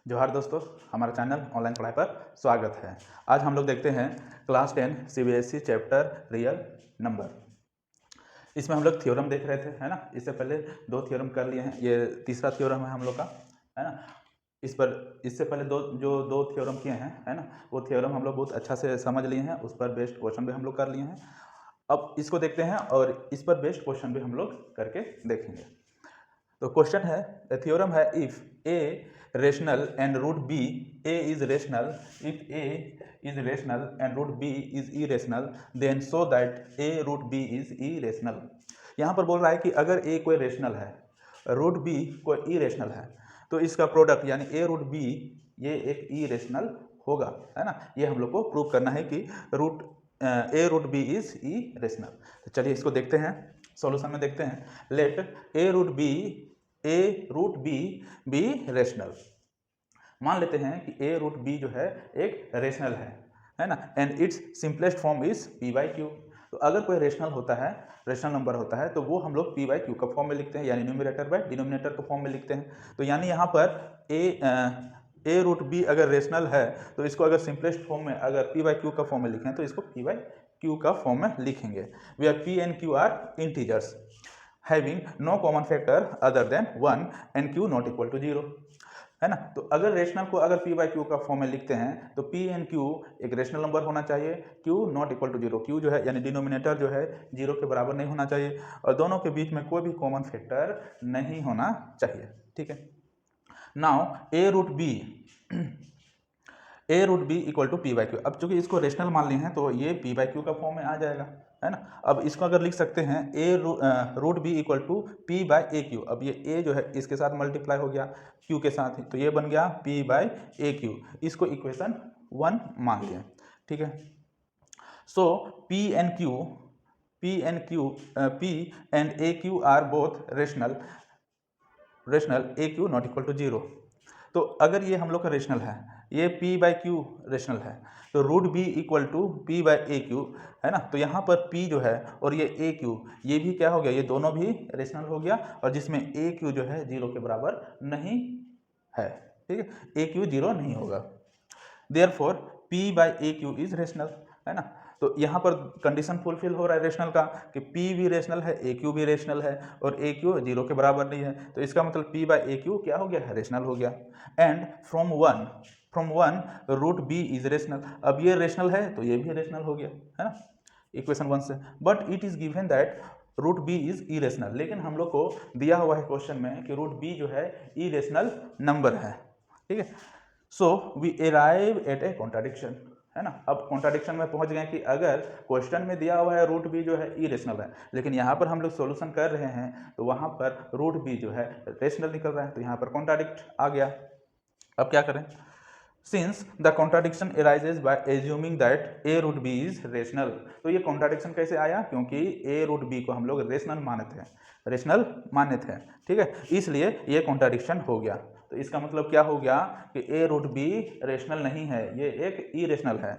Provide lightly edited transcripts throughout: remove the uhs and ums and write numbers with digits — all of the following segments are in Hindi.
जोहार दोस्तों, हमारा चैनल ऑनलाइन पढ़ाई पर स्वागत है। आज हम लोग देखते हैं class 10 CBSE chapter real number. इसमें हम लोग थ्योरम देख रहे थे, है ना। इससे पहले 2 थ्योरम कर लिए हैं, ये तीसरा थ्योरम है हम लोग का, है ना। इससे पहले दो थ्योरम किए हैं, है ना। वो थ्योरम हम लोग बहुत अच्छा से समझ लिए हैं, उस पर बेस्ड क्वेश्चन भी हम लोग कर लिए हैं। अब इसको देखते हैं और इस पर बेस्ड क्वेश्चन भी हम लोग करके देखेंगे। तो क्वेश्चन है, थ्योरम है, if A rational and root B, A is rational if A is rational and root B is irrational then so that A root B is irrational. यहाँ पर बोल रहा है कि अगर ए कोई रेशनल है, रूट बी कोई इरेशनल है, तो इसका प्रोडक्ट यानी ए रूट बी ये एक इरेशनल होगा, है ना। ये हम लोग को प्रूव करना है कि ए रूट बी इज इरेशनल। तो चलिए इसको देखते हैं, सॉल्यूशन में देखते हैं। लेट ए रूट बी बी रेशनल। मान लेते हैं कि ए रूट बी जो है एक रेशनल है ना, and its simplest form is P by Q. तो अगर कोई रेशनल होता है, रेशनल नंबर होता है, तो वो हम लोग पी बाई क्यू का फॉर्म में लिखते हैं, यानी न्यूमरेटर बाय डिनोमिनेटर के फॉर्म में लिखते हैं। तो यानी यहाँ पर ए रूट बी अगर रेशनल है तो इसको अगर सिंपलेस्ट फॉर्म में अगर पी बाई क्यू का फॉर्म में लिखें तो इसको पी बाई क्यू का फॉर्म में लिखेंगे। Where P and Q are integers having no common factor other than 1 and Q not equal to 0, है ना। तो अगर रेशनल को अगर पी बाई क्यू का फॉर्म में लिखते हैं तो पी एंड क्यू एक रेशनल नंबर होना चाहिए, Q not equal to 0, Q जो है यानी डिनोमिनेटर जो है 0 के बराबर नहीं होना चाहिए, और दोनों के बीच में कोई भी कॉमन फैक्टर नहीं होना चाहिए, ठीक है। Now A root B equal to P by Q. अब चूंकि इसको रेशनल मान लिए हैं तो ये पी बाई क्यू का फॉर्म में आ जाएगा, है ना। अब इसको अगर लिख सकते हैं A root B equal to P by A Q. अब ये ए जो है इसके साथ मल्टीप्लाई हो गया क्यू के साथ ही, तो ये बन गया पी बाई ए क्यू। इसको इक्वेशन 1 मान लिया, ठीक है। So P and A Q are both rational A Q not equal to 0। तो अगर ये हम लोग का रेशनल है, ये p बाई क्यू रेशनल है, तो root B equal to P by A Q, है ना। तो यहाँ पर p जो है और ये ए क्यू, ये भी क्या हो गया, ये दोनों भी रेशनल हो गया, और जिसमें ए क्यू जो है 0 के बराबर नहीं है, ठीक है। ए क्यू 0 नहीं होगा, therefore p by A Q is rational, है ना। तो यहाँ पर कंडीशन फुलफिल हो रहा है रेशनल का कि p भी रेशनल है, ए क्यू भी रेशनल है, और ए क्यू 0 के बराबर नहीं है, तो इसका मतलब p बाई ए क्यू क्या हो गया है, रेशनल हो गया। And from one root b is rational. अब ये रेशनल है तो ये भी रेशनल हो गया, है ना, इक्वेशन 1 से। But it is given that root B is irrational. लेकिन हम लोग को दिया हुआ है क्वेश्चन में कि रूट बी जो है इरेशनल नंबर है, ठीक है। So we arrive at a contradiction, है ना। अब कॉन्ट्राडिक्शन में पहुंच गए कि अगर क्वेश्चन में दिया हुआ है रूट बी जो है इरेशनल है, लेकिन यहाँ पर हम लोग सॉल्यूशन कर रहे हैं तो वहाँ पर रूट बी जो है रेशनल निकल रहा है, तो यहाँ पर कॉन्ट्राडिक्ट आ गया। अब क्या करें, since the contradiction arises by assuming that A root B is rational. तो ये कॉन्ट्राडिक्शन कैसे आया, क्योंकि ए रूट बी को हम लोग रेशनल माने थे, ठीक है, इसलिए ये कॉन्ट्राडिक्शन हो गया। तो इसका मतलब क्या हो गया कि ए रूट बी रेशनल नहीं है, ये एक इरेशनल है,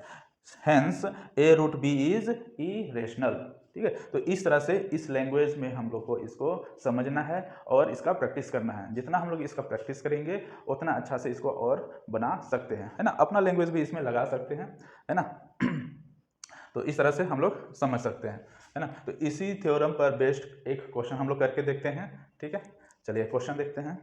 hence A root B is irrational, ठीक है। तो इस तरह से इस लैंग्वेज में हम लोग को इसको समझना है और इसका प्रैक्टिस करना है। जितना हम लोग इसका प्रैक्टिस करेंगे उतना अच्छा से इसको और बना सकते हैं, है ना। अपना लैंग्वेज भी इसमें लगा सकते हैं, है ना। तो इस तरह से हम लोग समझ सकते हैं, है ना। तो इसी थ्योरम पर बेस्ड एक क्वेश्चन हम लोग करके देखते हैं, ठीक है। चलिए क्वेश्चन देखते हैं।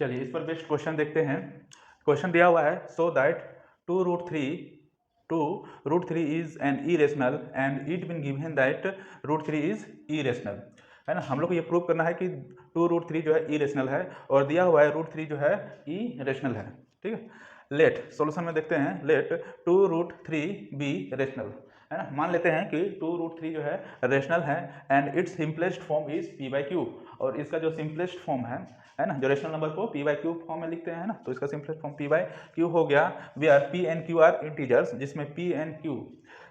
चलिए इस पर बेस्ड क्वेश्चन देखते हैं। क्वेश्चन दिया हुआ है, so that two root three is an irrational and it been given that root three is irrational, है ना। हम लोग को ये प्रूव करना है कि टू रूट थ्री जो है इरेशनल है, और दिया हुआ है रूट थ्री जो है इरेशनल है, ठीक है। लेट सॉल्यूशन में देखते हैं, let two root three be rational, है ना। मान लेते हैं कि टू रूट थ्री जो है रेशनल है, and its simplest form is P by Q, और इसका जो सिंपलेस्ट फॉर्म है ना, जो रेशनल नंबर को पी बाई क्यू फॉर्म में लिखते हैं ना, तो इसका simplest form P by Q हो गया। Where P and Q are integers, जिसमें पी एंड क्यू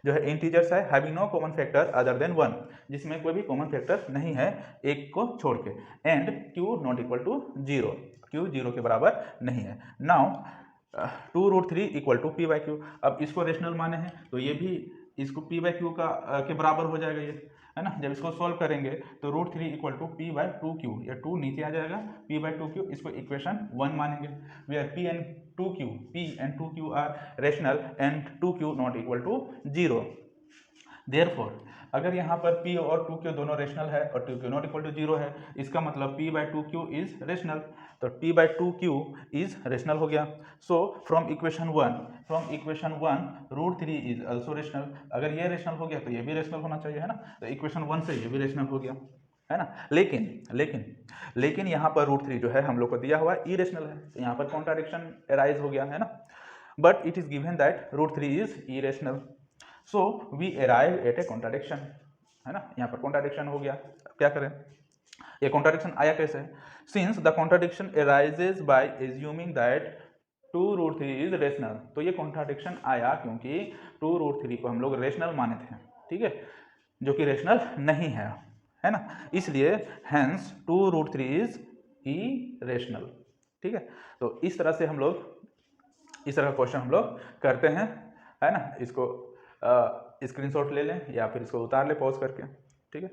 जो है इंटीजर्स है, having no common factor other than 1, जिसमें कोई भी कॉमन फैक्टर नहीं है एक को छोड़ के, and Q not equal to 0, Q 0 के बराबर नहीं है। Now two root three equal to P by Q. अब इसको रेशनल माने हैं तो ये भी इसको p बाई क्यू का के बराबर हो जाएगा ये, है ना। जब इसको सॉल्व करेंगे तो √3 equal to P by 2q, या 2 नीचे आ जाएगा, p बाई 2q, इसको इक्वेशन 1 मानेंगे, where p and 2q are rational and 2q not equal to 0। Therefore अगर यहाँ पर p और 2q दोनों रेशनल है और 2q नॉट इक्वल टू 0 है, इसका मतलब p by 2q is rational, तो p by 2q is rational हो गया। So from equation 1 √3 is also rational, अगर ये रेशनल हो गया तो ये भी रेशनल होना चाहिए, है ना। तो इक्वेशन 1 से ये भी रेशनल हो गया, है ना। लेकिन यहाँ पर √3 जो है हम लोग को दिया हुआ इरेशनल है, तो यहाँ पर कॉन्ट्राडिक्शन अराइज हो गया, है ना। But it is given that √3 is irrational, so we arrive at a contradiction, है ना। यहाँ पर कॉन्ट्राडिक्शन हो गया, क्या करें, ये कॉन्ट्राडिक्शन आया कैसे, since the contradiction arises by assuming that 2√3 is rational, तो ये कॉन्ट्राडिक्शन आया क्योंकि 2√3 को हम लोग रेशनल माने थे, ठीक है, जो कि रेशनल नहीं है ना, इसलिए हैंस 2√3 इज इरेशनल, ठीक है। तो इस तरह से हम लोग इस तरह का क्वेश्चन हम लोग करते हैं, है ना। इसको स्क्रीनशॉट ले लें या फिर इसको उतार ले पॉज करके, ठीक है।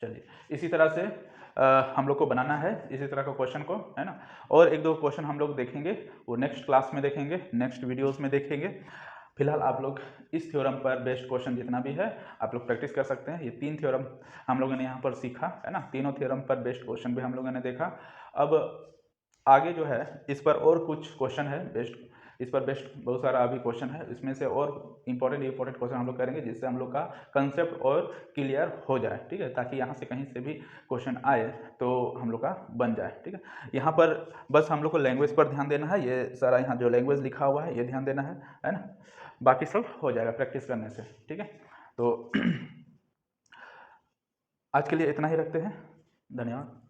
चलिए इसी तरह से हम लोग को बनाना है इसी तरह का क्वेश्चन को, है ना। और एक दो क्वेश्चन हम लोग देखेंगे, वो नेक्स्ट क्लास में देखेंगे, नेक्स्ट वीडियोस में देखेंगे। फिलहाल आप लोग इस थ्योरम पर बेस्ड क्वेश्चन जितना भी है आप लोग प्रैक्टिस कर सकते हैं। ये 3 थ्योरम हम लोगों ने यहाँ पर सीखा, है ना। तीनों थ्योरम पर बेस्ड क्वेश्चन भी हम लोगों ने देखा। अब आगे जो है इस पर और कुछ क्वेश्चन है बेस्ड, इस पर बेस्ड बहुत सारा अभी क्वेश्चन है, इसमें से और इंपॉर्टेंट क्वेश्चन हम लोग करेंगे जिससे हम लोग का कंसेप्ट और क्लियर हो जाए, ठीक है, ताकि यहाँ से कहीं से भी क्वेश्चन आए तो हम लोग का बन जाए, ठीक है। यहाँ पर बस हम लोग को लैंग्वेज पर ध्यान देना है, ये सारा यहाँ जो लैंग्वेज लिखा हुआ है ये ध्यान देना है ना। बाकी सब हो जाएगा प्रैक्टिस करने से, ठीक है। तो आज के लिए इतना ही रखते हैं, धन्यवाद।